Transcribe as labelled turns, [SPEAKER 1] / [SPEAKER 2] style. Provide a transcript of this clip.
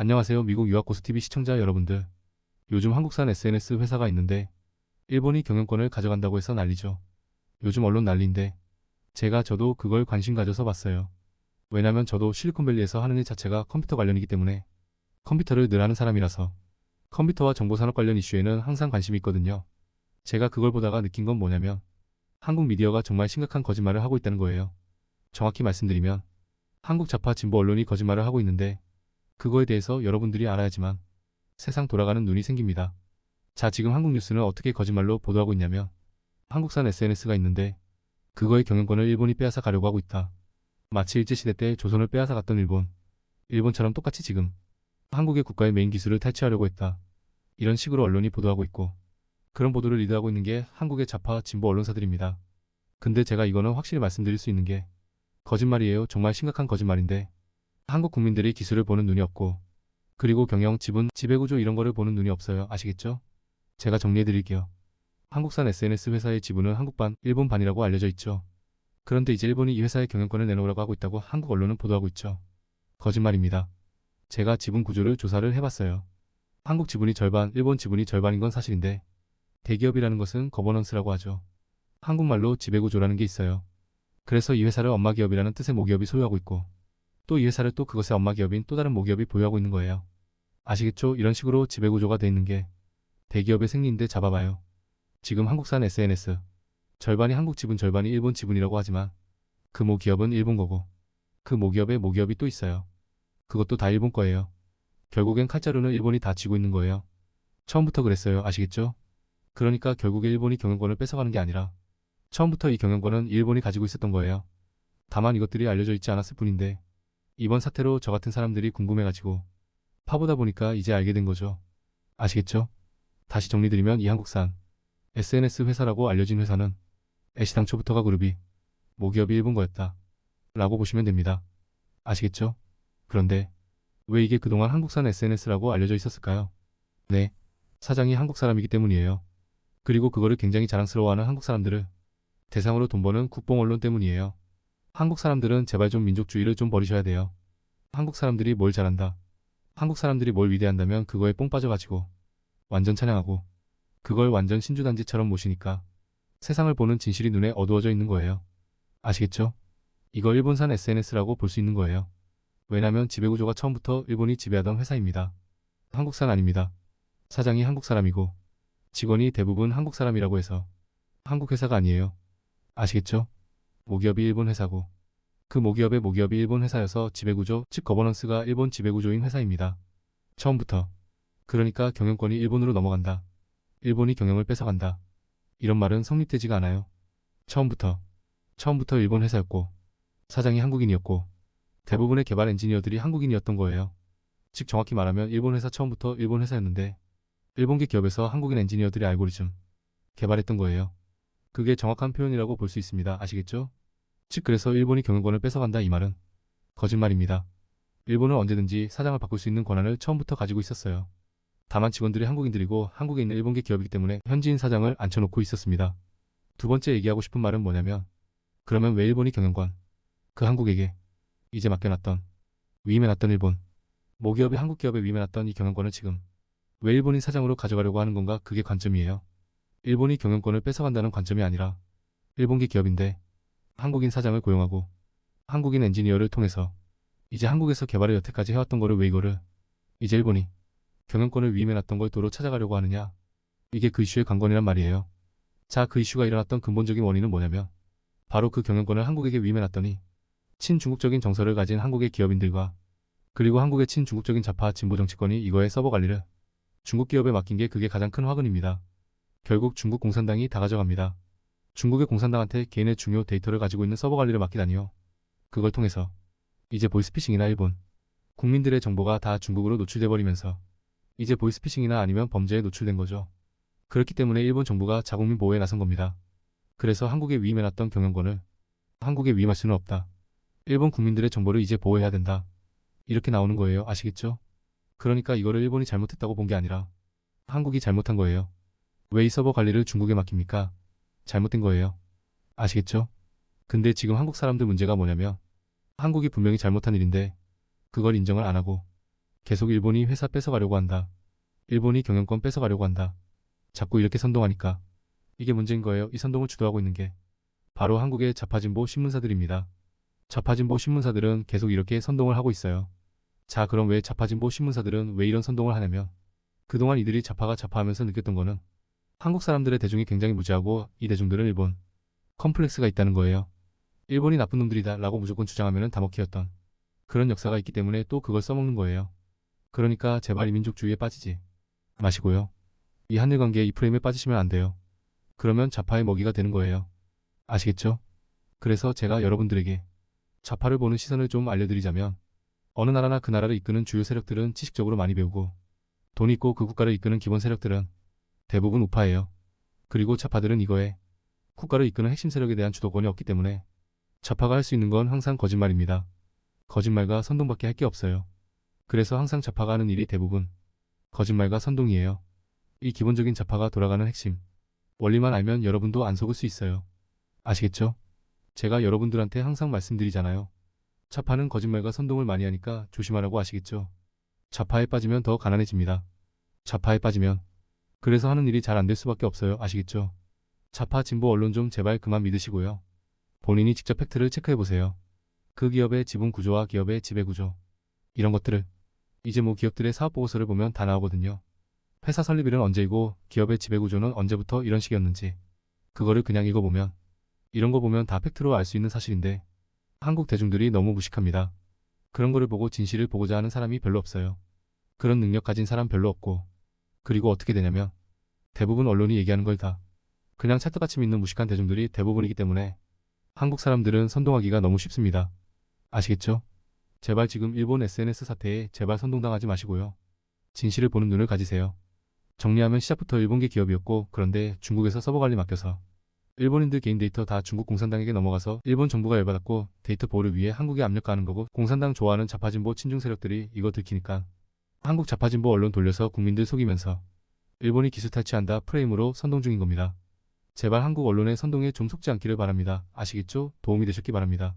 [SPEAKER 1] 안녕하세요. 미국 유학고수TV 시청자 여러분들. 요즘 한국산 SNS 회사가 있는데 일본이 경영권을 가져간다고 해서 난리죠. 요즘 언론 난리인데 저도 그걸 관심 가져서 봤어요. 왜냐면 저도 실리콘밸리에서 하는 일 자체가 컴퓨터 관련이기 때문에 컴퓨터를 늘 하는 사람이라서 컴퓨터와 정보산업 관련 이슈에는 항상 관심이 있거든요. 제가 그걸 보다가 느낀 건 뭐냐면 한국 미디어가 정말 심각한 거짓말을 하고 있다는 거예요. 정확히 말씀드리면 한국 좌파 진보 언론이 거짓말을 하고 있는데 그거에 대해서 여러분들이 알아야지만 세상 돌아가는 눈이 생깁니다. 자, 지금 한국 뉴스는 어떻게 거짓말로 보도하고 있냐면 한국산 SNS가 있는데 그거의 경영권을 일본이 빼앗아 가려고 하고 있다. 마치 일제시대 때 조선을 빼앗아 갔던 일본처럼 똑같이 지금 한국의 국가의 메인 기술을 탈취하려고 했다. 이런 식으로 언론이 보도하고 있고 그런 보도를 리드하고 있는 게 한국의 좌파 진보 언론사들입니다. 근데 제가 이거는 확실히 말씀드릴 수 있는 게 거짓말이에요. 정말 심각한 거짓말인데 한국 국민들이 기술을 보는 눈이 없고 그리고 경영, 지분, 지배구조 이런 거를 보는 눈이 없어요. 아시겠죠? 제가 정리해드릴게요. 한국산 SNS 회사의 지분은 한국반, 일본반이라고 알려져 있죠. 그런데 이제 일본이 이 회사의 경영권을 내놓으라고 하고 있다고 한국 언론은 보도하고 있죠. 거짓말입니다. 제가 지분 구조를 조사를 해봤어요. 한국 지분이 절반, 일본 지분이 절반인 건 사실인데 대기업이라는 것은 거버넌스라고 하죠. 한국말로 지배구조라는 게 있어요. 그래서 이 회사를 엄마 기업이라는 뜻의 모기업이 소유하고 있고 또 이 회사를 또 그것의 엄마 기업인 또 다른 모기업이 보유하고 있는 거예요. 아시겠죠? 이런 식으로 지배구조가 돼 있는 게 대기업의 생리인데 잡아봐요. 지금 한국산 SNS 절반이 한국 지분 절반이 일본 지분이라고 하지만 그 모기업은 일본 거고 그 모기업의 모기업이 또 있어요. 그것도 다 일본 거예요. 결국엔 칼자루는 일본이 다 쥐고 있는 거예요. 처음부터 그랬어요. 아시겠죠? 그러니까 결국에 일본이 경영권을 뺏어가는 게 아니라 처음부터 이 경영권은 일본이 가지고 있었던 거예요. 다만 이것들이 알려져 있지 않았을 뿐인데 이번 사태로 저 같은 사람들이 궁금해가지고 파보다 보니까 이제 알게 된 거죠. 아시겠죠? 다시 정리드리면 이 한국산 SNS 회사라고 알려진 회사는 애시당초부터가 그룹이 모기업이 일본 거였다 라고 보시면 됩니다. 아시겠죠? 그런데 왜 이게 그동안 한국산 SNS라고 알려져 있었을까요? 네, 사장이 한국 사람이기 때문이에요. 그리고 그거를 굉장히 자랑스러워하는 한국 사람들을 대상으로 돈 버는 국뽕 언론 때문이에요. 한국 사람들은 제발 좀 민족주의를 좀 버리셔야 돼요. 한국 사람들이 뭘 잘한다, 한국 사람들이 뭘 위대한다면 그거에 뽕 빠져가지고 완전 찬양하고 그걸 완전 신주단지처럼 모시니까 세상을 보는 진실이 눈에 어두워져 있는 거예요. 아시겠죠? 이거 일본산 SNS라고 볼 수 있는 거예요. 왜냐면 지배구조가 처음부터 일본이 지배하던 회사입니다. 한국산 아닙니다. 사장이 한국 사람이고 직원이 대부분 한국 사람이라고 해서 한국 회사가 아니에요. 아시겠죠? 모기업이 일본 회사고 그 모기업의 모기업이 일본 회사여서 지배구조, 즉 거버넌스가 일본 지배구조인 회사입니다. 처음부터. 그러니까 경영권이 일본으로 넘어간다, 일본이 경영을 뺏어간다, 이런 말은 성립되지가 않아요. 처음부터 일본 회사였고 사장이 한국인이었고 대부분의 개발 엔지니어들이 한국인이었던 거예요. 즉 정확히 말하면 일본 회사 처음부터 일본 회사였는데 일본계 기업에서 한국인 엔지니어들이 알고리즘 개발했던 거예요. 그게 정확한 표현이라고 볼 수 있습니다. 아시겠죠? 즉 그래서 일본이 경영권을 뺏어간다 이 말은 거짓말입니다. 일본은 언제든지 사장을 바꿀 수 있는 권한을 처음부터 가지고 있었어요. 다만 직원들이 한국인들이고 한국에 있는 일본계 기업이기 때문에 현지인 사장을 앉혀놓고 있었습니다. 두 번째 얘기하고 싶은 말은 뭐냐면 그러면 왜 일본이 경영권, 그 한국에게 이제 맡겨놨던, 위임해놨던 일본 모기업이 한국 기업에 위임해놨던 이 경영권을 지금 왜 일본인 사장으로 가져가려고 하는 건가, 그게 관점이에요. 일본이 경영권을 뺏어간다는 관점이 아니라 일본계 기업인데 한국인 사장을 고용하고 한국인 엔지니어를 통해서 이제 한국에서 개발을 여태까지 해왔던 거를 왜 이거를 이제 일본이 경영권을 위임해놨던 걸 도로 찾아가려고 하느냐, 이게 그 이슈의 관건이란 말이에요. 자, 그 이슈가 일어났던 근본적인 원인은 뭐냐면 바로 그 경영권을 한국에게 위임해놨더니 친중국적인 정서를 가진 한국의 기업인들과 그리고 한국의 친중국적인 좌파 진보 정치권이 이거의 서버 관리를 중국 기업에 맡긴 게 그게 가장 큰 화근입니다. 결국 중국 공산당이 다 가져갑니다. 중국의 공산당한테 개인의 중요 데이터를 가지고 있는 서버 관리를 맡기다니요. 그걸 통해서 이제 보이스피싱이나 일본 국민들의 정보가 다 중국으로 노출돼 버리면서 이제 보이스피싱이나 아니면 범죄에 노출된 거죠. 그렇기 때문에 일본 정부가 자국민 보호에 나선 겁니다. 그래서 한국에 위임해놨던 경영권을 한국에 위임할 수는 없다, 일본 국민들의 정보를 이제 보호해야 된다, 이렇게 나오는 거예요. 아시겠죠? 그러니까 이거를 일본이 잘못했다고 본 게 아니라 한국이 잘못한 거예요. 왜 이 서버 관리를 중국에 맡깁니까? 잘못된 거예요. 아시겠죠? 근데 지금 한국 사람들 문제가 뭐냐면 한국이 분명히 잘못한 일인데 그걸 인정을 안 하고 계속 일본이 회사 뺏어가려고 한다. 일본이 경영권 뺏어가려고 한다. 자꾸 이렇게 선동하니까 이게 문제인 거예요. 이 선동을 주도하고 있는 게 바로 한국의 좌파진보 신문사들입니다. 좌파진보 신문사들은 계속 이렇게 선동을 하고 있어요. 자, 그럼 왜 좌파진보 신문사들은 왜 이런 선동을 하냐면 그동안 이들이 좌파가 좌파하면서 느꼈던 거는 한국 사람들의 대중이 굉장히 무지하고 이 대중들은 일본 컴플렉스가 있다는 거예요. 일본이 나쁜 놈들이다 라고 무조건 주장하면 다 먹히였던 그런 역사가 있기 때문에 또 그걸 써먹는 거예요. 그러니까 제발 이민족주의에 빠지지 마시고요. 이 한일관계 이 프레임에 빠지시면 안 돼요. 그러면 좌파의 먹이가 되는 거예요. 아시겠죠? 그래서 제가 여러분들에게 좌파를 보는 시선을 좀 알려드리자면 어느 나라나 그 나라를 이끄는 주요 세력들은 지식적으로 많이 배우고 돈 있고 그 국가를 이끄는 기본 세력들은 대부분 우파예요. 그리고 좌파들은 이거에 국가를 이끄는 핵심 세력에 대한 주도권이 없기 때문에 좌파가 할 수 있는 건 항상 거짓말입니다. 거짓말과 선동밖에 할 게 없어요. 그래서 항상 좌파가 하는 일이 대부분 거짓말과 선동이에요. 이 기본적인 좌파가 돌아가는 핵심 원리만 알면 여러분도 안 속을 수 있어요. 아시겠죠? 제가 여러분들한테 항상 말씀드리잖아요. 좌파는 거짓말과 선동을 많이 하니까 조심하라고. 아시겠죠? 좌파에 빠지면 더 가난해집니다. 좌파에 빠지면 그래서 하는 일이 잘 안 될 수밖에 없어요. 아시겠죠? 좌파 진보 언론 좀 제발 그만 믿으시고요. 본인이 직접 팩트를 체크해보세요. 그 기업의 지분 구조와 기업의 지배 구조 이런 것들을 이제 뭐 기업들의 사업 보고서를 보면 다 나오거든요. 회사 설립일은 언제이고 기업의 지배 구조는 언제부터 이런 식이었는지 그거를 그냥 읽어보면 이런 거 보면 다 팩트로 알 수 있는 사실인데 한국 대중들이 너무 무식합니다. 그런 거를 보고 진실을 보고자 하는 사람이 별로 없어요. 그런 능력 가진 사람 별로 없고 그리고 어떻게 되냐면 대부분 언론이 얘기하는 걸 다 그냥 찰떡같이 믿는 무식한 대중들이 대부분이기 때문에 한국 사람들은 선동하기가 너무 쉽습니다. 아시겠죠? 제발 지금 일본 SNS 사태에 제발 선동당하지 마시고요. 진실을 보는 눈을 가지세요. 정리하면 시작부터 일본계 기업이었고 그런데 중국에서 서버 관리 맡겨서 일본인들 개인 데이터 다 중국 공산당에게 넘어가서 일본 정부가 열받았고 데이터 보호를 위해 한국에 압력 가는 거고 공산당 좋아하는 좌파진보 친중 세력들이 이거 들키니까 한국 좌파진보 언론 돌려서 국민들 속이면서 일본이 기술 탈취한다 프레임으로 선동 중인 겁니다. 제발 한국 언론의 선동에 좀 속지 않기를 바랍니다. 아시겠죠? 도움이 되셨기 바랍니다.